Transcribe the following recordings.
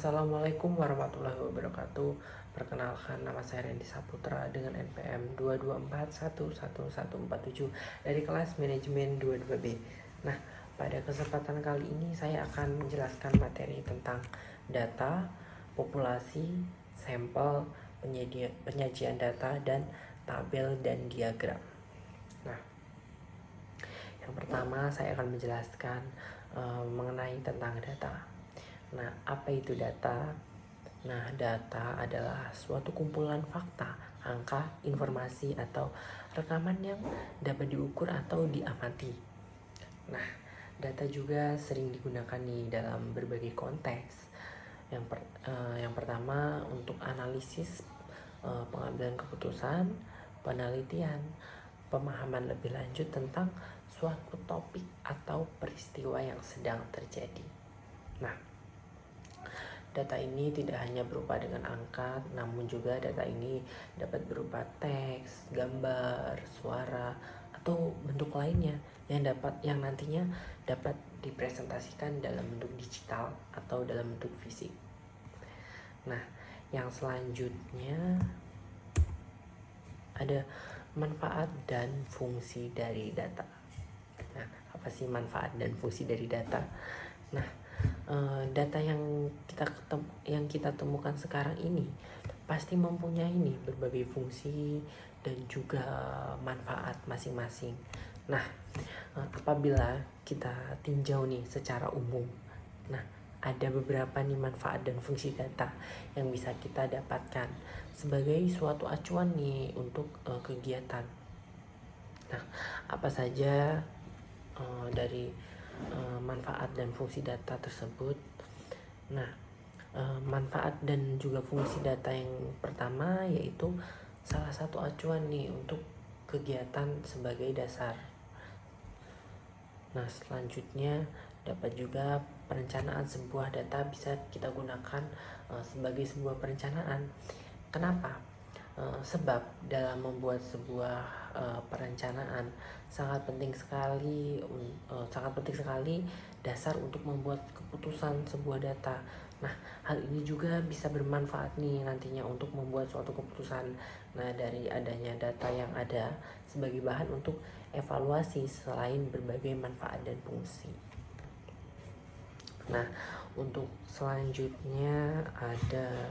Assalamualaikum warahmatullahi wabarakatuh. Perkenalkan, nama saya Randy Saputra dengan NPM 224111147 dari kelas manajemen 22B. Nah, pada kesempatan kali ini saya akan menjelaskan materi tentang data, populasi, sampel, penyajian data, dan tabel dan diagram. Nah, yang pertama saya akan menjelaskan mengenai tentang data. Nah, apa itu data? Nah, data adalah suatu kumpulan fakta, angka, informasi, atau rekaman yang dapat diukur atau diamati. Nah, data juga sering digunakan nih dalam berbagai konteks. Yang pertama untuk analisis, pengambilan keputusan, penelitian, pemahaman lebih lanjut tentang suatu topik atau peristiwa yang sedang terjadi. Nah, data ini tidak hanya berupa dengan angka, namun juga data ini dapat berupa teks, gambar, suara, atau bentuk lainnya yang nantinya dapat dipresentasikan dalam bentuk digital atau dalam bentuk fisik. Nah, yang selanjutnya ada manfaat dan fungsi dari data. Nah, apa sih manfaat dan fungsi dari data? Nah, data yang kita temukan sekarang ini pasti mempunyai berbagai fungsi dan juga manfaat masing-masing. Nah, apabila kita tinjau secara umum, nah ada beberapa manfaat dan fungsi data yang bisa kita dapatkan sebagai suatu acuan untuk kegiatan. Nah, apa saja dari manfaat dan fungsi data tersebut? Nah, manfaat dan juga fungsi data yang pertama yaitu salah satu acuan untuk kegiatan sebagai dasar. Nah, selanjutnya dapat juga perencanaan sebuah data bisa kita gunakan sebagai sebuah perencanaan. Kenapa? Sebab dalam membuat sebuah perencanaan sangat penting sekali dasar untuk membuat keputusan sebuah data. Nah, hal ini juga bisa bermanfaat nantinya untuk membuat suatu keputusan. Nah, dari adanya data yang ada sebagai bahan untuk evaluasi selain berbagai manfaat dan fungsi. Nah, untuk selanjutnya ada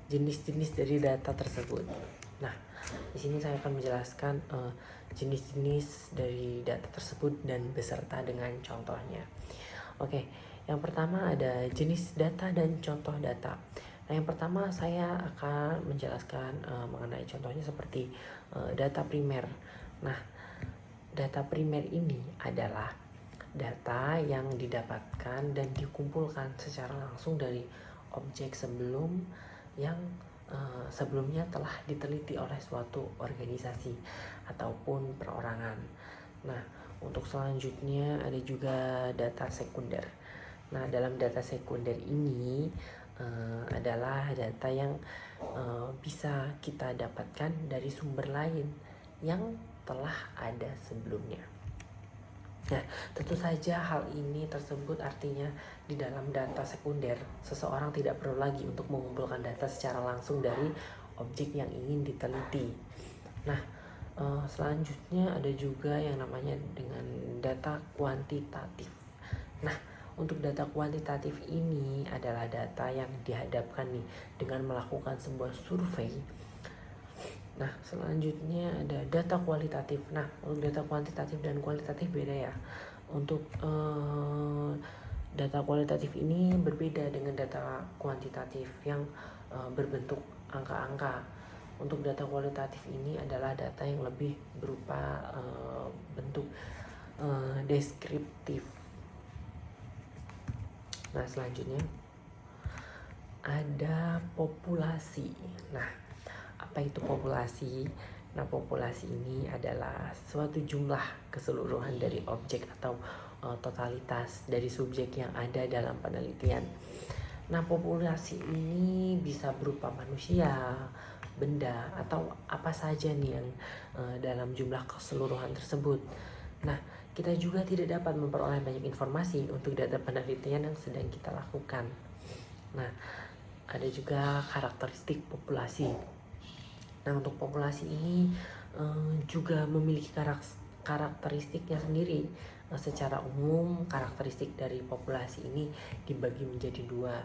jenis-jenis dari data tersebut. Nah, di sini saya akan menjelaskan jenis-jenis dari data tersebut dan beserta dengan contohnya. Oke, yang pertama ada jenis data dan contoh data. Nah, yang pertama saya akan menjelaskan mengenai contohnya seperti data primer. Nah, data primer ini adalah data yang didapatkan dan dikumpulkan secara langsung dari objek yang sebelumnya telah diteliti oleh suatu organisasi ataupun perorangan. Nah, untuk selanjutnya ada juga data sekunder. Nah, dalam data sekunder ini adalah data yang bisa kita dapatkan dari sumber lain yang telah ada sebelumnya. Nah, tentu saja hal ini tersebut artinya di dalam data sekunder, seseorang tidak perlu lagi untuk mengumpulkan data secara langsung dari objek yang ingin diteliti. Nah, selanjutnya ada juga yang namanya dengan data kuantitatif. Nah, untuk data kuantitatif ini adalah data yang dihadapkan dengan melakukan sebuah survei. Nah, selanjutnya ada data kualitatif. Nah, untuk data kuantitatif dan kualitatif beda ya. Untuk data kualitatif ini berbeda dengan data kuantitatif yang berbentuk angka-angka. Untuk data kualitatif ini adalah data yang lebih berupa bentuk deskriptif. Nah, selanjutnya ada populasi. Nah, apa itu populasi? Nah, populasi ini adalah suatu jumlah keseluruhan dari objek atau totalitas dari subjek yang ada dalam penelitian. Nah, populasi ini bisa berupa manusia, benda, atau apa saja yang dalam jumlah keseluruhan tersebut. Nah, kita juga tidak dapat memperoleh banyak informasi untuk data penelitian yang sedang kita lakukan. Nah, ada juga karakteristik populasi. Nah, untuk populasi ini juga memiliki karakteristiknya sendiri. Secara umum, karakteristik dari populasi ini dibagi menjadi dua,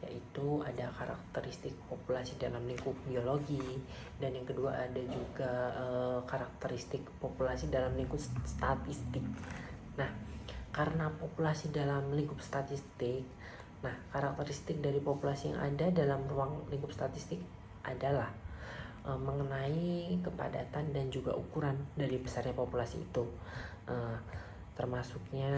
yaitu ada karakteristik populasi dalam lingkup biologi, dan yang kedua ada juga karakteristik populasi dalam lingkup statistik. Nah, karena populasi dalam lingkup statistik, nah karakteristik dari populasi yang ada dalam ruang lingkup statistik adalah mengenai kepadatan dan juga ukuran dari besarnya populasi itu. Termasuknya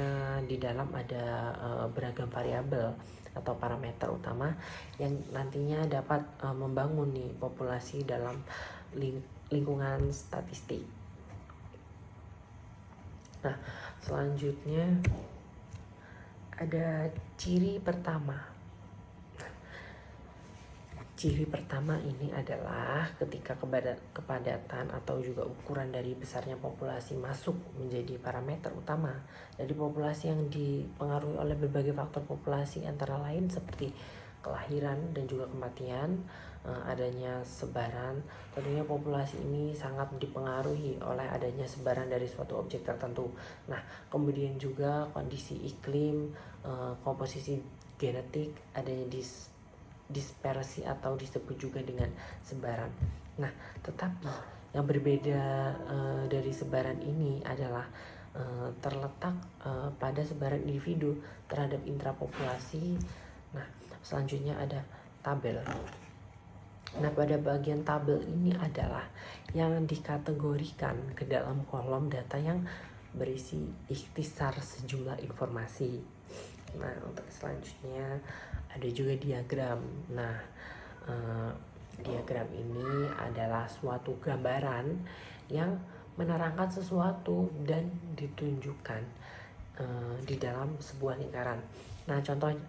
di dalam ada beragam variabel atau parameter utama yang nantinya dapat membangun nih populasi dalam lingkungan statistik. Nah, selanjutnya ada ciri pertama. Ciri pertama ini adalah ketika kepadatan atau juga ukuran dari besarnya populasi masuk menjadi parameter utama. Jadi populasi yang dipengaruhi oleh berbagai faktor populasi antara lain seperti kelahiran dan juga kematian, adanya sebaran. Tentunya populasi ini sangat dipengaruhi oleh adanya sebaran dari suatu objek tertentu. Nah, kemudian juga kondisi iklim, komposisi genetik, adanya dispersi atau disebut juga dengan sebaran. Nah, tetapi yang berbeda dari sebaran ini adalah terletak pada sebaran individu terhadap intrapopulasi. Nah, selanjutnya ada tabel. Nah, pada bagian tabel ini adalah yang dikategorikan ke dalam kolom data yang berisi ikhtisar sejumlah informasi. Nah, untuk selanjutnya ada juga diagram. Nah, diagram ini adalah suatu gambaran yang menerangkan sesuatu dan ditunjukkan di dalam sebuah lingkaran. Nah,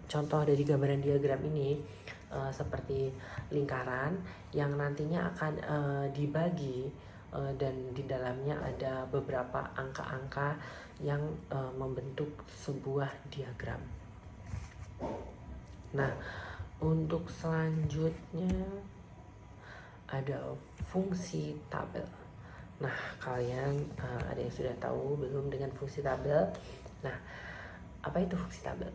contoh dari gambaran diagram ini seperti lingkaran yang nantinya akan dibagi dan di dalamnya ada beberapa angka-angka yang membentuk sebuah diagram. Nah, untuk selanjutnya ada fungsi tabel. Nah, kalian ada yang sudah tahu belum dengan fungsi tabel? Nah, apa itu fungsi tabel?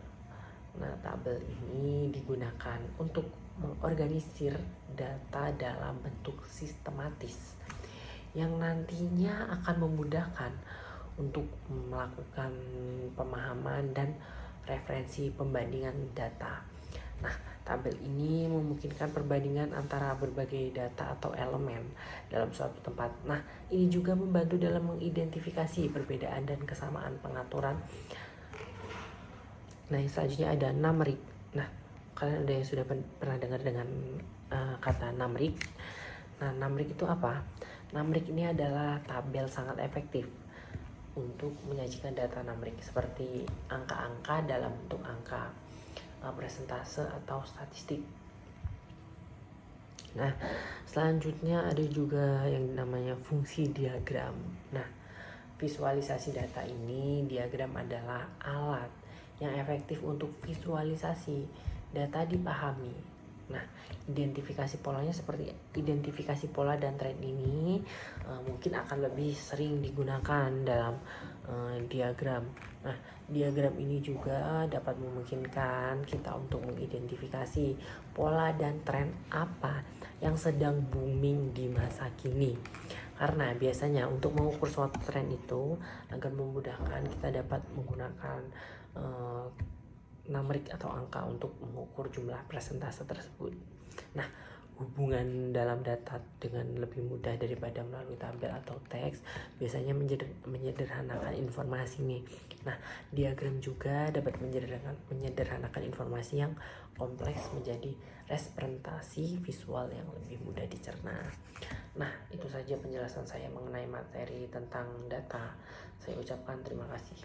Nah, tabel ini digunakan untuk mengorganisir data dalam bentuk sistematis yang nantinya akan memudahkan untuk melakukan pemahaman dan referensi pembandingan data. Nah, tabel ini memungkinkan perbandingan antara berbagai data atau elemen dalam suatu tempat. Nah, ini juga membantu dalam mengidentifikasi perbedaan dan kesamaan pengaturan. Nah, yang selanjutnya ada numeric. Nah, kalian ada yang sudah pernah dengar dengan kata numeric. Nah, numeric itu apa? Numeric ini adalah tabel sangat efektif untuk menyajikan data numerik seperti angka-angka dalam bentuk angka, persentase atau statistik. Nah, selanjutnya ada juga yang namanya fungsi diagram. Nah, visualisasi data ini, diagram adalah alat yang efektif untuk visualisasi data dipahami. Nah, identifikasi polanya seperti identifikasi pola dan tren ini mungkin akan lebih sering digunakan dalam diagram. Nah, diagram ini juga dapat memungkinkan kita untuk mengidentifikasi pola dan tren apa yang sedang booming di masa kini. Karena biasanya untuk mengukur suatu tren itu agar memudahkan kita dapat menggunakan numerik atau angka untuk mengukur jumlah persentase tersebut. Nah, hubungan dalam data dengan lebih mudah daripada melalui tabel atau teks biasanya menyederhanakan informasi nih. Nah, diagram juga dapat menyederhanakan informasi yang kompleks menjadi representasi visual yang lebih mudah dicerna. Nah, itu saja penjelasan saya mengenai materi tentang data. Saya ucapkan terima kasih.